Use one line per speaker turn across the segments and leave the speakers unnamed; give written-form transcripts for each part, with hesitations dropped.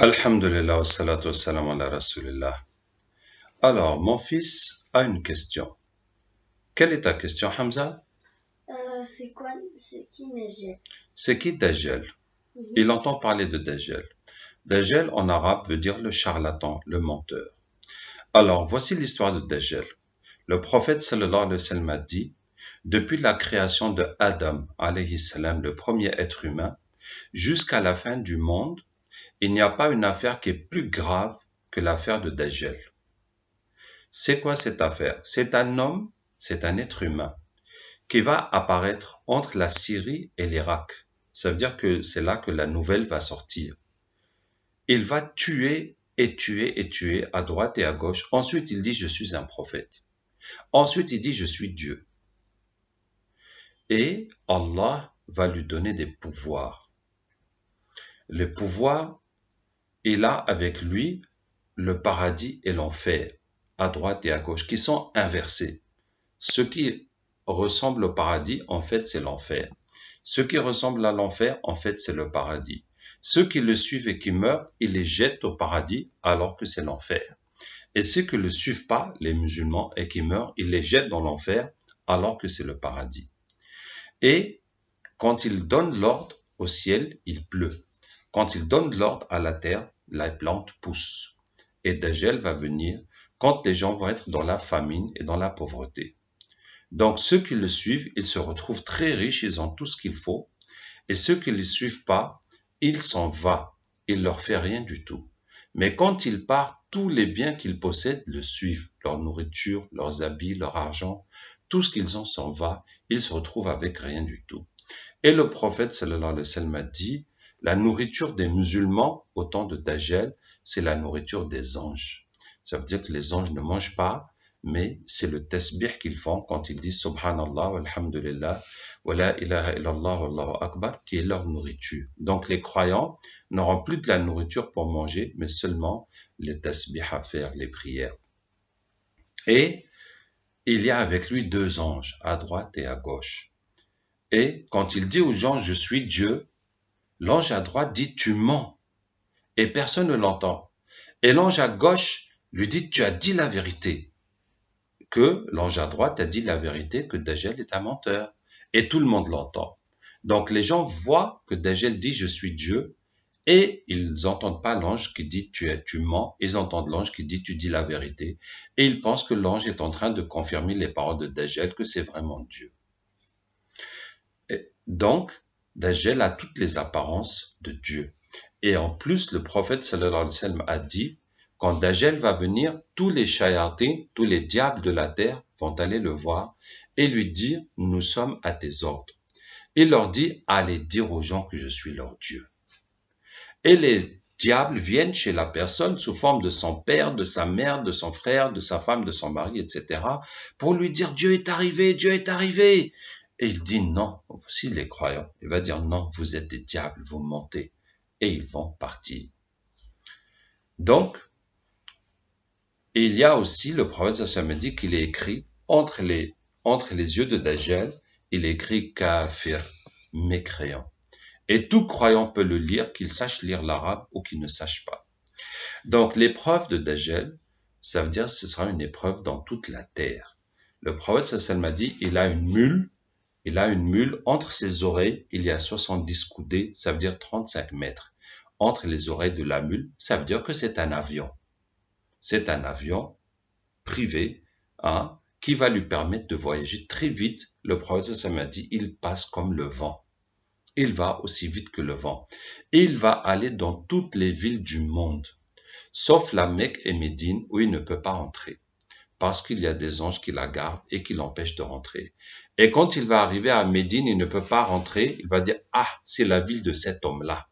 Alhamdulillah wa salatu wa salam ala rasulillah. Alors, mon fils a une question. Quelle est ta question, Hamza?
C'est qui Dajjal?
C'est qui Dajjal? Il entend parler de Dajjal. Dajjal en arabe veut dire le charlatan, le menteur. Alors, voici l'histoire de Dajjal. Le prophète sallallahu alayhi wa sallam a dit, depuis la création de Adam alayhi salam, le premier être humain, jusqu'à la fin du monde, il n'y a pas une affaire qui est plus grave que l'affaire de Dajjal. C'est quoi cette affaire? C'est un homme, c'est un être humain qui va apparaître entre la Syrie et l'Irak. Ça veut dire que c'est là que la nouvelle va sortir. Il va tuer et tuer et tuer à droite et à gauche. Ensuite, il dit, je suis un prophète. Ensuite, il dit, je suis Dieu. Et Allah va lui donner des pouvoirs. Les pouvoirs, il a avec lui le paradis et l'enfer, à droite et à gauche, qui sont inversés. Ce qui ressemble au paradis, en fait, c'est l'enfer. Ce qui ressemble à l'enfer, en fait, c'est le paradis. Ceux qui le suivent et qui meurent, il les jette au paradis alors que c'est l'enfer. Et ceux qui ne le suivent pas, les musulmans, et qui meurent, il les jette dans l'enfer alors que c'est le paradis. Et quand il donne l'ordre au ciel, il pleut. Quand il donne l'ordre à la terre, la plante pousse. Et Dajjal va venir quand les gens vont être dans la famine et dans la pauvreté. Donc ceux qui le suivent, ils se retrouvent très riches, ils ont tout ce qu'il faut. Et ceux qui ne le suivent pas, il s'en va, il leur fait rien du tout. Mais quand il part, tous les biens qu'ils possèdent le suivent, leur nourriture, leurs habits, leur argent, tout ce qu'ils ont s'en va, ils se retrouvent avec rien du tout. Et le prophète sallallahu alayhi wa sallam a dit, la nourriture des musulmans au temps de Dajjal, c'est la nourriture des anges. Ça veut dire que les anges ne mangent pas, mais c'est le tasbih qu'ils font quand ils disent Subhanallah, walhamdulillah, wa la ilaha illallah, wallahu akbar, qui est leur nourriture. Donc les croyants n'auront plus de la nourriture pour manger, mais seulement les tasbih à faire, les prières. Et il y a avec lui deux anges, à droite et à gauche. Et quand il dit aux gens, je suis Dieu, l'ange à droite dit, tu mens. Et personne ne l'entend. Et l'ange à gauche lui dit, tu as dit la vérité. Que l'ange à droite a dit la vérité, que Dajjal est un menteur. Et tout le monde l'entend. Donc les gens voient que Dajjal dit, je suis Dieu. Et ils n'entendent pas l'ange qui dit, tu mens. Ils entendent l'ange qui dit, tu dis la vérité. Et ils pensent que l'ange est en train de confirmer les paroles de Dajjal, que c'est vraiment Dieu. Donc, Dajjal a toutes les apparences de Dieu. Et en plus, le prophète sallallahu alayhi wa sallam a dit, quand Dajjal va venir, tous les shayatin, tous les diables de la terre vont aller le voir et lui dire, nous sommes à tes ordres. Il leur dit, allez dire aux gens que je suis leur Dieu. Et les diables viennent chez la personne sous forme de son père, de sa mère, de son frère, de sa femme, de son mari, etc. pour lui dire, Dieu est arrivé, Dieu est arrivé. Et il dit non, s'il est croyant, il va dire non, vous êtes des diables, vous mentez. Et ils vont partir. Donc, il y a aussi, le prophète sallallahu dit qu'il est écrit, entre les yeux de Dajjal, il est écrit kafir, mécréant. Et tout croyant peut le lire, qu'il sache lire l'arabe ou qu'il ne sache pas. Donc, l'épreuve de Dajjal, ça veut dire que ce sera une épreuve dans toute la terre. Le prophète sallallahu a dit, il a une mule, entre ses oreilles, il y a 70 coudées, ça veut dire 35 mètres. Entre les oreilles de la mule, ça veut dire que c'est un avion. C'est un avion privé, qui va lui permettre de voyager très vite. Le prophète sallallahu a dit, il passe comme le vent. Il va aussi vite que le vent. Et il va aller dans toutes les villes du monde, sauf la Mecque et Médine, où il ne peut pas entrer. Parce qu'il y a des anges qui la gardent et qui l'empêchent de rentrer. Et quand il va arriver à Médine, il ne peut pas rentrer, il va dire, c'est la ville de cet homme-là,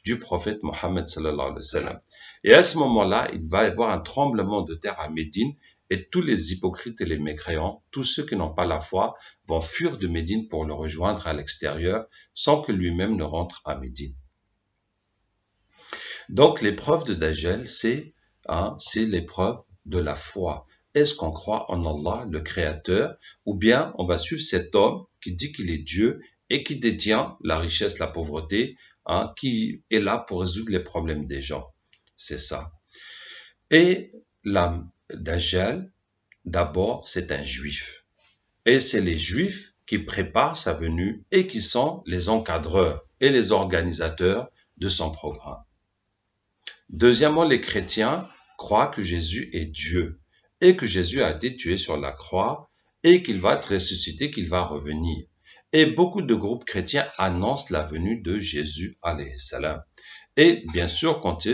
du prophète Mohammed sallallahu alayhi wa sallam. Et à ce moment-là, il va y avoir un tremblement de terre à Médine, et tous les hypocrites et les mécréants, tous ceux qui n'ont pas la foi, vont fuir de Médine pour le rejoindre à l'extérieur, sans que lui-même ne rentre à Médine. Donc l'épreuve de Dajjal, c'est l'épreuve de la foi. Est-ce qu'on croit en Allah, le Créateur, ou bien on va suivre cet homme qui dit qu'il est Dieu et qui détient la richesse, la pauvreté, qui est là pour résoudre les problèmes des gens. c'est ça. Et Dajjal, d'abord, c'est un juif. Et c'est les juifs qui préparent sa venue et qui sont les encadreurs et les organisateurs de son programme. Deuxièmement, les chrétiens croient que Jésus est Dieu et que Jésus a été tué sur la croix et qu'il va être ressuscité, qu'il va revenir. Et beaucoup de groupes chrétiens annoncent la venue de Jésus, alayhi salam. Et bien sûr, quand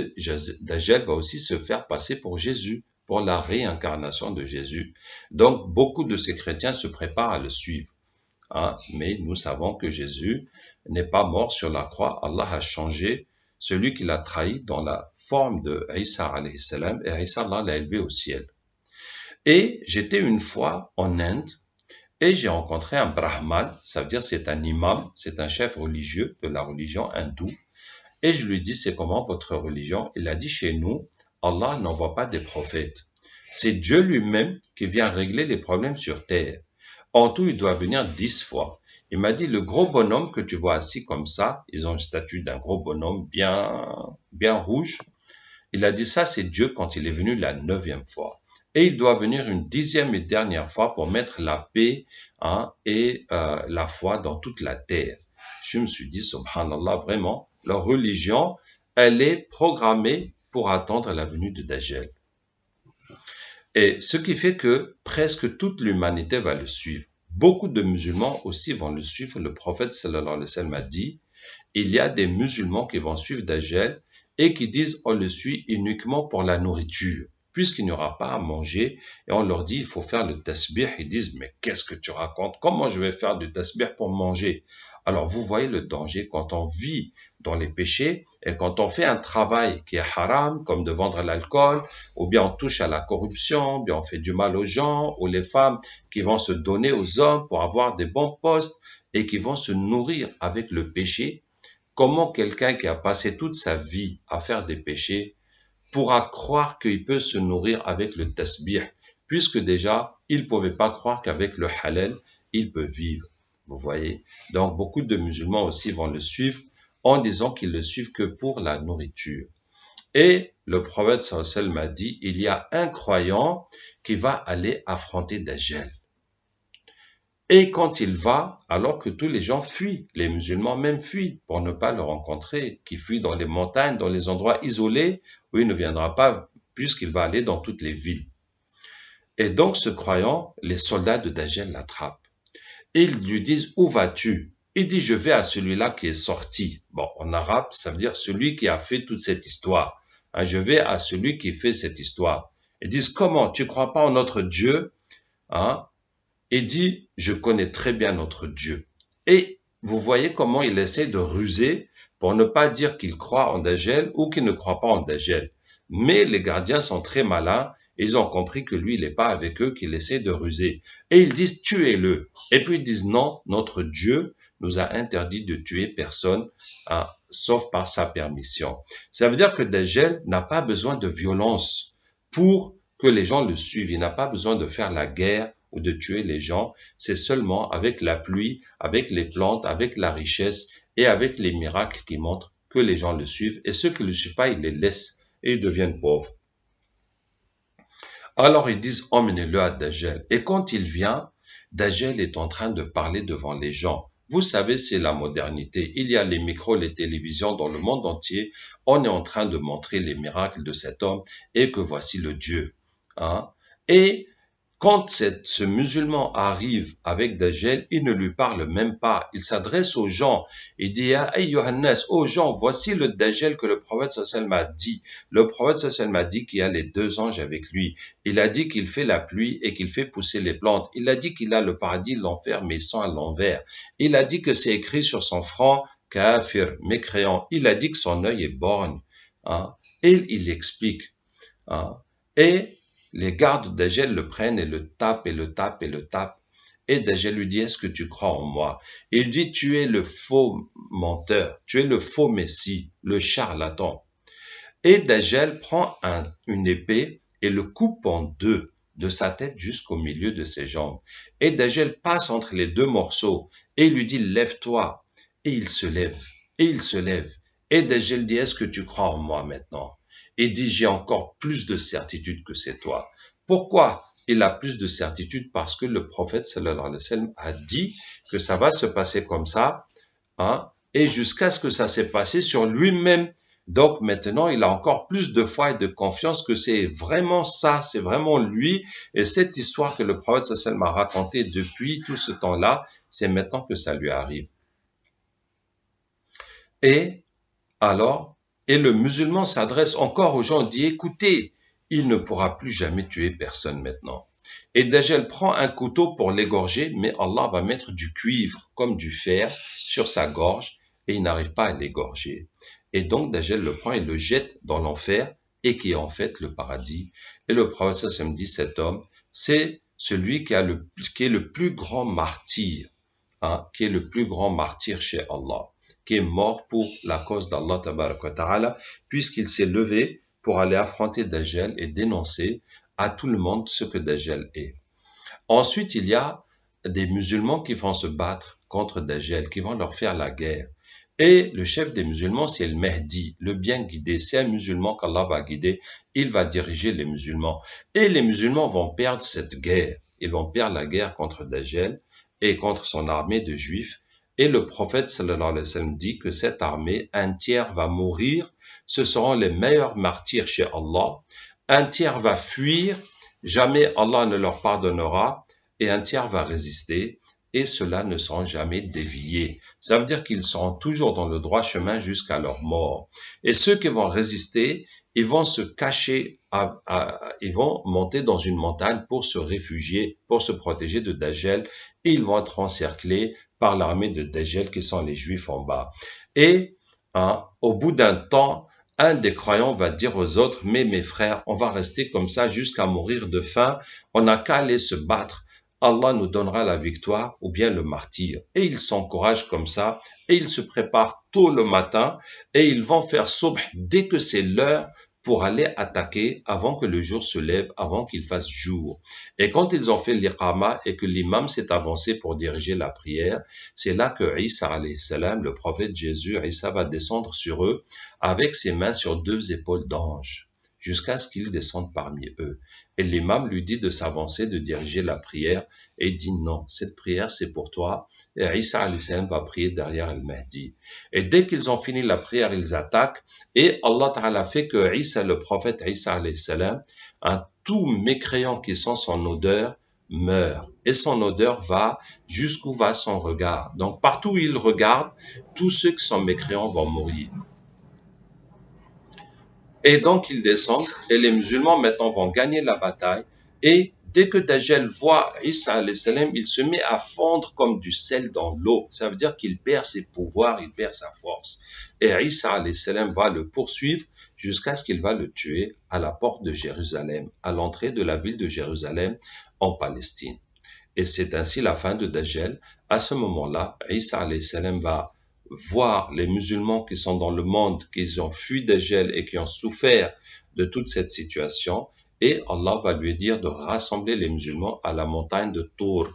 Dajjal va aussi se faire passer pour Jésus, pour la réincarnation de Jésus. Donc, beaucoup de ces chrétiens se préparent à le suivre. Hein, mais nous savons que Jésus n'est pas mort sur la croix. Allah a changé celui qui l'a trahi dans la forme de Isa alayhi salam, et Isa, Allah l'a élevé au ciel. Et j'étais une fois en Inde, et j'ai rencontré un brahman, ça veut dire c'est un imam, c'est un chef religieux de la religion hindoue, et je lui dis, c'est comment votre religion? Il a dit, chez nous, Allah n'envoie pas des prophètes. C'est Dieu lui-même qui vient régler les problèmes sur terre. En tout, il doit venir 10 fois. Il m'a dit, le gros bonhomme que tu vois assis comme ça, ils ont une statue d'un gros bonhomme bien rouge. Il a dit, ça, c'est Dieu quand il est venu la 9e fois. Et il doit venir une 10e et dernière fois pour mettre la paix et la foi dans toute la terre. Je me suis dit, subhanallah, vraiment, leur religion, elle est programmée pour attendre la venue de Dajjal. Et ce qui fait que presque toute l'humanité va le suivre. Beaucoup de musulmans aussi vont le suivre. Le prophète sallallahu alayhi wa sallam a dit, il y a des musulmans qui vont suivre Dajjal et qui disent on le suit uniquement pour la nourriture, puisqu'il n'y aura pas à manger, et on leur dit il faut faire le tasbih. Ils disent mais qu'est-ce que tu racontes? Comment je vais faire du tasbih pour manger? Alors vous voyez le danger quand on vit dans les péchés et quand on fait un travail qui est haram, comme de vendre l'alcool, ou bien on touche à la corruption, ou bien on fait du mal aux gens, ou les femmes qui vont se donner aux hommes pour avoir des bons postes et qui vont se nourrir avec le péché. Comment quelqu'un qui a passé toute sa vie à faire des péchés pourra croire qu'il peut se nourrir avec le tasbih, puisque déjà, il ne pouvait pas croire qu'avec le halal, il peut vivre. Vous voyez? Donc, beaucoup de musulmans aussi vont le suivre en disant qu'ils le suivent que pour la nourriture. Et le prophète sallallahu alayhi wa sallam a dit, il y a un croyant qui va aller affronter Dajjal. Et quand il va, alors que tous les gens fuient, les musulmans même fuient pour ne pas le rencontrer, qui fuient dans les montagnes, dans les endroits isolés où il ne viendra pas, puisqu'il va aller dans toutes les villes. Et donc ce croyant, les soldats de Dajjal l'attrapent. Et ils lui disent, où vas-tu? Il dit, je vais à celui-là qui est sorti. Bon, en arabe, ça veut dire celui qui a fait toute cette histoire. Je vais à celui qui fait cette histoire. Ils disent, comment? Tu crois pas en notre Dieu? Et dit, je connais très bien notre Dieu. Et vous voyez comment il essaie de ruser pour ne pas dire qu'il croit en Dajjal ou qu'il ne croit pas en Dajjal. Mais les gardiens sont très malins, et ils ont compris que lui, il n'est pas avec eux, qu'il essaie de ruser. Et ils disent, tuez-le. Et puis ils disent, non, notre Dieu nous a interdit de tuer personne, sauf par sa permission. Ça veut dire que Dajjal n'a pas besoin de violence pour que les gens le suivent. Il n'a pas besoin de faire la guerre ou de tuer les gens, c'est seulement avec la pluie, avec les plantes, avec la richesse et avec les miracles qui montrent que les gens le suivent. Et ceux qui ne le suivent pas, ils les laissent et ils deviennent pauvres. Alors ils disent, emmenez-le à Dajjal. Et quand il vient, Dajjal est en train de parler devant les gens. Vous savez, c'est la modernité. Il y a les micros, les télévisions dans le monde entier. On est en train de montrer les miracles de cet homme et que voici le Dieu. Et quand ce musulman arrive avec Dajjal, il ne lui parle même pas. Il s'adresse aux gens. Il dit, hey Yohannes, aux gens, voici le Dajjal que le prophète sallallahu alayhi wa sallam a dit. Le prophète sallallahu alayhi wa sallam a dit qu'il y a les 2 anges avec lui. Il a dit qu'il fait la pluie et qu'il fait pousser les plantes. Il a dit qu'il a le paradis, l'enfer, mais ils sont à l'envers. Il a dit que c'est écrit sur son front, kafir, mécréant. Il a dit que son œil est borgne. Et il explique. Et les gardes de Dajjal le prennent et le tapent et le tapent et le tapent. Et Dajjal lui dit, est-ce que tu crois en moi? Et il dit, tu es le faux menteur, tu es le faux messie, le charlatan. Et Dajjal prend une épée et le coupe en 2, de sa tête jusqu'au milieu de ses jambes. Et Dajjal passe entre les 2 morceaux et lui dit, lève-toi. Et il se lève, et il se lève. Et Dajjal dit, est-ce que tu crois en moi maintenant? et dit, j'ai encore plus de certitude que c'est toi. Pourquoi il a plus de certitude? Parce que le prophète sallallahu alayhi wa sallam a dit que ça va se passer comme ça, hein, et jusqu'à ce que ça s'est passé sur lui-même. Donc maintenant, il a encore plus de foi et de confiance que c'est vraiment ça, c'est vraiment lui. Et cette histoire que le prophète sallallahu alayhi wa sallam a racontée depuis tout ce temps-là, c'est maintenant que ça lui arrive. Et alors, et le musulman s'adresse encore aux gens, dit, écoutez, il ne pourra plus jamais tuer personne maintenant. Et Dajjal prend un couteau pour l'égorger, mais Allah va mettre du cuivre comme du fer sur sa gorge et il n'arrive pas à l'égorger. Et donc Dajjal le prend et le jette dans l'enfer et qui est en fait le paradis. Et le prophète sallam dit, cet homme, c'est celui qui est le plus grand martyr, hein, qui est le plus grand martyr chez Allah, qui est mort pour la cause d'Allah tabaraka wa ta'ala, puisqu'il s'est levé pour aller affronter Dajjal et dénoncer à tout le monde ce que Dajjal est. Ensuite, il y a des musulmans qui vont se battre contre Dajjal, qui vont leur faire la guerre. Et le chef des musulmans, c'est le Mahdi, le bien guidé. C'est un musulman qu'Allah va guider. Il va diriger les musulmans. Et les musulmans vont perdre cette guerre. Ils vont perdre la guerre contre Dajjal et contre son armée de juifs. Et le prophète sallallahu alayhi wa sallam dit que cette armée, un tiers va mourir. Ce seront les meilleurs martyrs chez Allah. Un tiers va fuir. Jamais Allah ne leur pardonnera. Et un tiers va résister. Et ceux-là ne seront jamais déviés. Ça veut dire qu'ils seront toujours dans le droit chemin jusqu'à leur mort. Et ceux qui vont résister, ils vont se cacher, ils vont monter dans une montagne pour se réfugier, pour se protéger de Dajjal, et ils vont être encerclés par l'armée de Dajjal qui sont les Juifs en bas. Et au bout d'un temps, un des croyants va dire aux autres, mais mes frères, on va rester comme ça jusqu'à mourir de faim, on n'a qu'à aller se battre. Allah nous donnera la victoire ou bien le martyr. Et ils s'encouragent comme ça et ils se préparent tôt le matin et ils vont faire subh dès que c'est l'heure pour aller attaquer avant que le jour se lève, avant qu'il fasse jour. Et quand ils ont fait l'iqama et que l'imam s'est avancé pour diriger la prière, c'est là que Isa alayhi salam, le prophète Jésus, Isa va descendre sur eux avec ses mains sur deux épaules d'ange, jusqu'à ce qu'il descende parmi eux. Et l'imam lui dit de s'avancer, de diriger la prière, et il dit non, cette prière c'est pour toi, et Isa alayhi salam va prier derrière le Mahdi. Et dès qu'ils ont fini la prière, ils attaquent, et Allah Ta'ala fait que Isa, le prophète Isa alayhi salam, un tout mécréant qui sent son odeur, meurt. Et son odeur va jusqu'où va son regard. Donc partout où il regarde, tous ceux qui sont mécréants vont mourir. Et donc ils descendent et les musulmans maintenant vont gagner la bataille et dès que Dajjal voit Isa alayhi salam, il se met à fondre comme du sel dans l'eau. Ça veut dire qu'il perd ses pouvoirs, il perd sa force. Et Isa alayhi salam va le poursuivre jusqu'à ce qu'il va le tuer à la porte de Jérusalem, à l'entrée de la ville de Jérusalem en Palestine. Et c'est ainsi la fin de Dajjal. À ce moment-là, Isa alayhi salam va voir les musulmans qui sont dans le monde, qui ont fui Dajjal et qui ont souffert de toute cette situation, et Allah va lui dire de rassembler les musulmans à la montagne de Tour,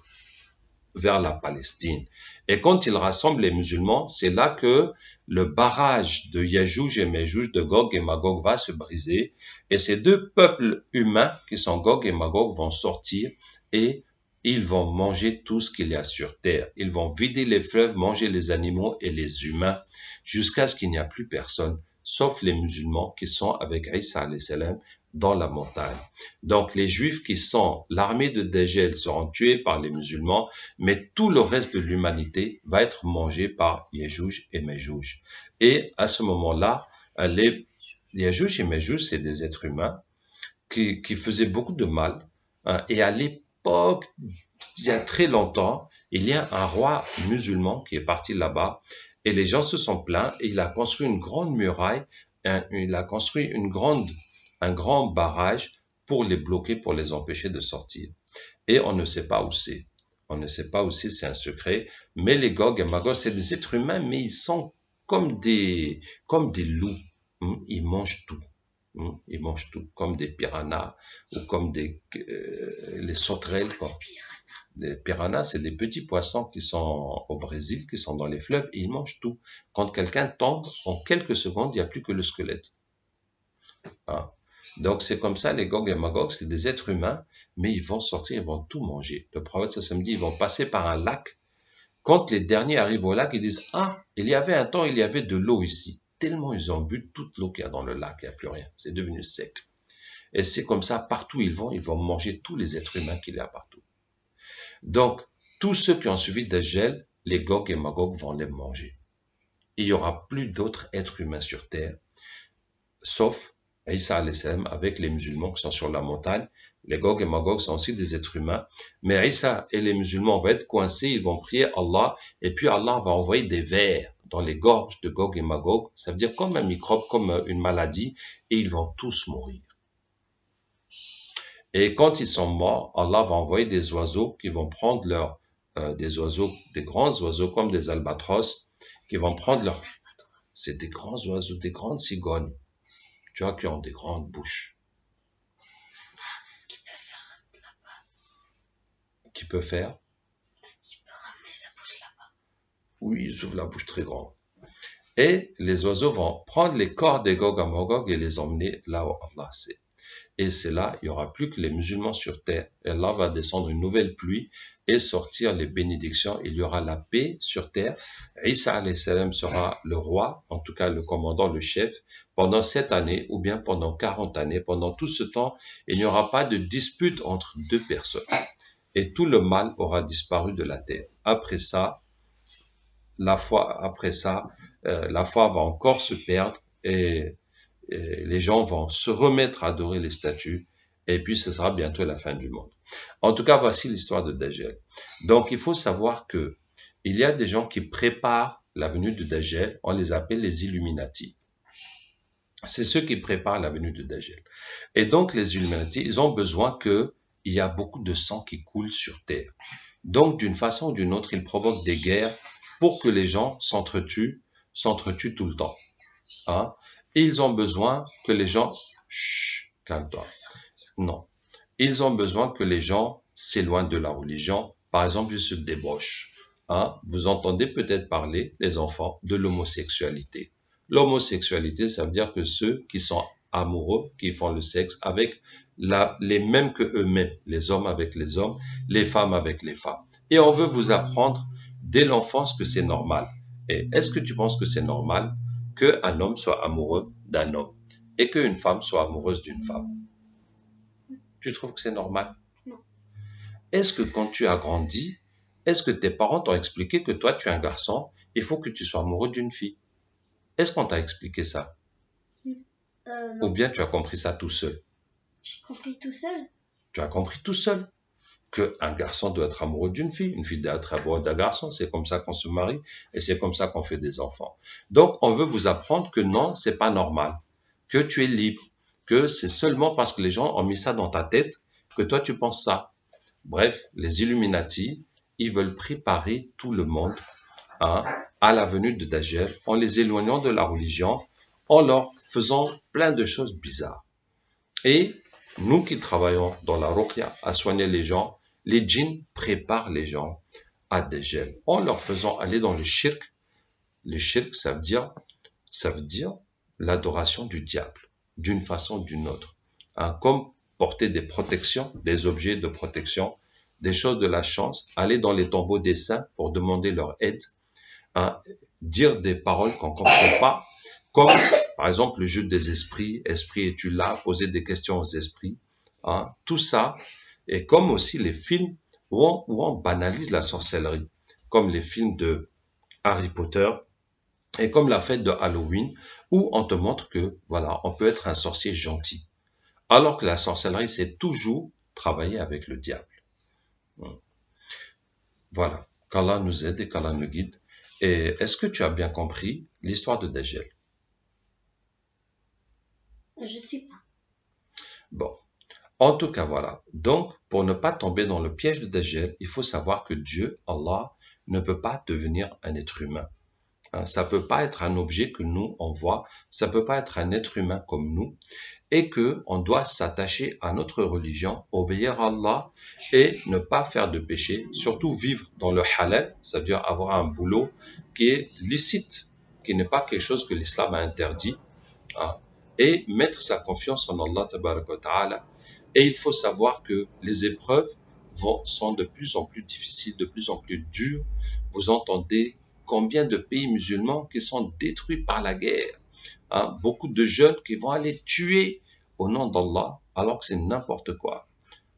vers la Palestine. Et quand il rassemble les musulmans, c'est là que le barrage de Yajouj et Mejouj, de Gog et Magog va se briser, et ces deux peuples humains, qui sont Gog et Magog, vont sortir et ils vont manger tout ce qu'il y a sur terre. Ils vont vider les fleuves, manger les animaux et les humains, jusqu'à ce qu'il n'y a plus personne, sauf les musulmans qui sont avec Isa alayhi salam dans la montagne. Donc les juifs qui sont l'armée de Dajjal seront tués par les musulmans, mais tout le reste de l'humanité va être mangé par Yajouj et Mejouj. Et à ce moment-là, les Yajouj et Mejouj, c'est des êtres humains qui faisaient beaucoup de mal. Et à l'époque, il y a très longtemps, il y a un roi musulman qui est parti là-bas et les gens se sont plaints et il a construit une grande muraille, il a construit un grand barrage pour les bloquer, pour les empêcher de sortir. Et on ne sait pas où c'est. On ne sait pas où c'est un secret. Mais les Gog et Magog, c'est des êtres humains, mais ils sont comme des loups. Ils mangent tout. Ils mangent tout, comme des piranhas ou comme les sauterelles, quoi. Les piranhas, c'est des petits poissons qui sont au Brésil, qui sont dans les fleuves, et ils mangent tout. Quand quelqu'un tombe, en quelques secondes, il n'y a plus que le squelette. Hein. Donc c'est comme ça, les Gog et Magog, c'est des êtres humains, mais ils vont sortir, ils vont tout manger. Le prophète sallallahu alayhi wa sallam dit, ils vont passer par un lac. Quand les derniers arrivent au lac, ils disent, ah, il y avait un temps, il y avait de l'eau ici. Tellement ils ont bu toute l'eau qu'il y a dans le lac, il n'y a plus rien. C'est devenu sec. Et c'est comme ça, partout où ils vont manger tous les êtres humains qu'il y a partout. Donc, tous ceux qui ont suivi Dajjal, les Gog et Magog vont les manger. Il n'y aura plus d'autres êtres humains sur terre, sauf Isa alayhi salam avec les musulmans qui sont sur la montagne. Les Gog et Magog sont aussi des êtres humains, mais Isa et les musulmans vont être coincés, ils vont prier Allah, et puis Allah va envoyer des vers dans les gorges de Gog et Magog, ça veut dire comme un microbe, comme une maladie, et ils vont tous mourir. Et quand ils sont morts, Allah va envoyer des oiseaux qui vont prendre des oiseaux, des grands oiseaux comme des albatros, qui vont prendre leur, c'est des grands oiseaux, des grandes cigognes, tu vois, qui ont des grandes bouches. Qui peut faire?
Il peut ramener sa bouche là-bas.
Oui, ils ouvrent la bouche très grande. Et les oiseaux vont prendre les corps des Gog et Magog et les emmener là où Allah sait. Et c'est là, il n'y aura plus que les musulmans sur terre. Et là va descendre une nouvelle pluie et sortir les bénédictions. Il y aura la paix sur terre. Isa alayhi salam sera le roi, en tout cas le commandant, le chef, pendant 7 années ou bien pendant 40 années. Pendant tout ce temps, il n'y aura pas de dispute entre deux personnes. Et tout le mal aura disparu de la terre. Après ça, la foi va encore se perdre et les gens vont se remettre à adorer les statues, et puis ce sera bientôt la fin du monde. En tout cas, voici l'histoire de Dajjal. Donc, il faut savoir que il y a des gens qui préparent la venue de Dajjal, on les appelle les Illuminati. C'est ceux qui préparent la venue de Dajjal. Et donc, les Illuminati, ils ont besoin il y a beaucoup de sang qui coule sur Terre. Donc, d'une façon ou d'une autre, ils provoquent des guerres pour que les gens s'entretuent tout le temps. Hein? Et ils ont besoin que les gens... Chut, calme-toi. Non. Ils ont besoin que les gens s'éloignent de la religion. Par exemple, ils se débauchent. Hein? Vous entendez peut-être parler, les enfants, de l'homosexualité. L'homosexualité, ça veut dire que ceux qui sont amoureux, qui font le sexe avec les mêmes que eux-mêmes, les hommes avec les hommes, les femmes avec les femmes. Et on veut vous apprendre dès l'enfance que c'est normal. Et est-ce que tu penses que c'est normal qu'un homme soit amoureux d'un homme et qu'une femme soit amoureuse d'une femme? Tu trouves que c'est normal?
Non.
Est-ce que quand tu as grandi, est-ce que tes parents t'ont expliqué que toi, tu es un garçon, il faut que tu sois amoureux d'une fille? Est-ce qu'on t'a expliqué ça?
Non.
Ou bien tu as compris ça tout seul?
J'ai compris tout seul.
Tu as compris tout seul qu'un garçon doit être amoureux d'une fille, une fille doit être amoureuse d'un garçon, c'est comme ça qu'on se marie et c'est comme ça qu'on fait des enfants. Donc, on veut vous apprendre que non, c'est pas normal, que tu es libre, que c'est seulement parce que les gens ont mis ça dans ta tête que toi tu penses ça. Bref, les Illuminati, ils veulent préparer tout le monde à la venue de Dajjal en les éloignant de la religion, en leur faisant plein de choses bizarres. Et nous qui travaillons dans la ruqya à soigner les gens, les djinns préparent les gens à Dajjal en leur faisant aller dans le shirk. Le shirk, ça veut dire l'adoration du diable, d'une façon ou d'une autre. Comme porter des protections, des objets de protection, des choses de la chance, aller dans les tombeaux des saints pour demander leur aide, dire des paroles qu'on ne comprend pas, comme par exemple le jeu des esprits, esprit es-tu là, poser des questions aux esprits, tout ça, et comme aussi les films où on banalise la sorcellerie, comme les films de Harry Potter, et comme la fête de Halloween, où on te montre que, voilà, on peut être un sorcier gentil. Alors que la sorcellerie, c'est toujours travailler avec le diable. Voilà. Qu'Allah nous aide et qu'Allah nous guide. Et est-ce que tu as bien compris l'histoire de Dajjal?
Je sais pas.
Bon. En tout cas, voilà. Donc, pour ne pas tomber dans le piège de Dajjal, il faut savoir que Dieu, Allah, ne peut pas devenir un être humain. Ça peut pas être un objet que nous, on voit. Ça peut pas être un être humain comme nous. Et que on doit s'attacher à notre religion, obéir à Allah et ne pas faire de péché, surtout vivre dans le halal, c'est-à-dire avoir un boulot qui est licite, qui n'est pas quelque chose que l'islam a interdit. et mettre sa confiance en Allah tabaraka wa ta'ala. Et il faut savoir que les épreuves sont de plus en plus difficiles, de plus en plus dures. Vous entendez combien de pays musulmans qui sont détruits par la guerre. Hein? Beaucoup de jeunes qui vont aller tuer au nom d'Allah, alors que c'est n'importe quoi.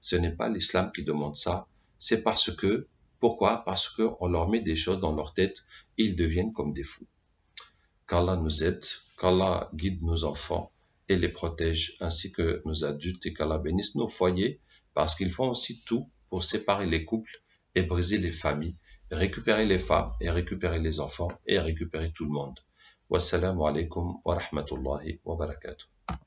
Ce n'est pas l'islam qui demande ça. C'est parce que, pourquoi? Parce qu'on leur met des choses dans leur tête, ils deviennent comme des fous. Qu'Allah nous aide, qu'Allah guide nos enfants et les protège, ainsi que nos adultes, et qu'Allah bénisse nos foyers, parce qu'ils font aussi tout pour séparer les couples et briser les familles, récupérer les femmes et récupérer les enfants et récupérer tout le monde. Wassalamu alaikum wa rahmatullahi wa barakatuh.